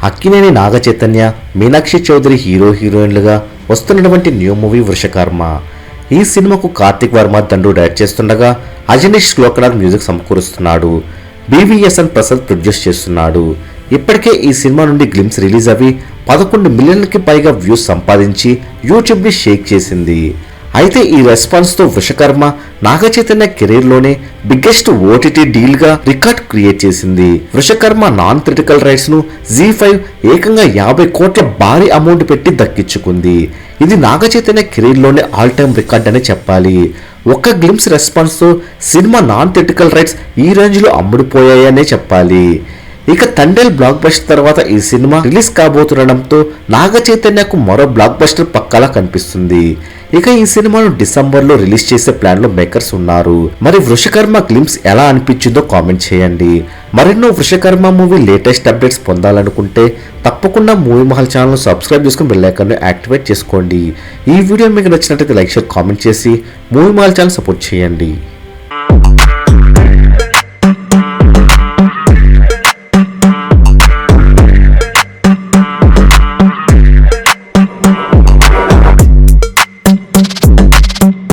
అక్కినేని నాగచైతన్య, మీనాక్షి చౌదరి హీరోయిన్లుగా వస్తున్నటువంటి new movie Vrushakarma. ఈ సినిమాకు కార్తిక్ వర్మ దండు డైరెక్ట్ చేస్తుండగా అజనీష్ శ్లోకనాథ్ మ్యూజిక్ సమకూరుస్తున్నాడు. BVSN ప్రసాద్ ప్రొడ్యూస్ చేస్తున్నాడు. ఇప్పటికే ఈ సినిమా నుండి గ్లిమ్స్ రిలీజ్ అవి 11 మిలియన్లకి పైగా వ్యూస్ సంపాదించి యూట్యూబ్ని షేక్ చేసింది. అయితే ఈ రెస్పాన్స్తో వృషకర్మ నాగచైతన్య కెరీర్లోనే బిగ్గెస్ట్ OTT డీల్గా రికార్డ్ క్రియేట్ చేసింది. వృషకర్మ నాన్ థియేట్రికల్ రైట్స్ను ZEE5 ఏకంగా 50 కోట్ల భారీ అమౌంట్ పెట్టి దక్కించుకుంది. ఇది నాగచైతన్య కెరీర్లోనే ఆల్ టైమ్ రికార్డ్ అని చెప్పాలి. ఒక్క గ్లిమ్స్ రెస్పాన్స్తో సినిమా నాన్ థియేట్రికల్ రైట్స్ ఈ రేంజ్లో అమ్ముడుపోయాయనే చెప్పాలి. ఇక తండేల్ బ్లాక్ బస్టర్ తర్వాత ఈ సినిమా రిలీజ్ కాబోతుండడంతో నాగచైతన్యకు మరో బ్లాక్ బస్టర్ పక్కలా కనిపిస్తుంది. ఇక ఈ సినిమాను డిసెంబర్లో రిలీజ్ చేసే ప్లాన్ లో మేకర్స్ ఉన్నారు. మరి వృషకర్మ గ్లిమ్స్ ఎలా అనిపించిందో కామెంట్ చేయండి. మరెన్నో వృషకర్మ మూవీ లేటెస్ట్ అప్డేట్స్ పొందాలనుకుంటే తప్పకుండా మూవీ మహల్ ఛానల్ సబ్స్క్రైబ్ చేసుకుని బెల్ ఐకాన్ ని యాక్టివేట్ చేసుకోండి. ఈ వీడియో మీకు నచ్చినట్లయితే లైక్ షేర్ కామెంట్ చేసి మూవీ మహల్ ఛానల్ సపోర్ట్ చేయండి.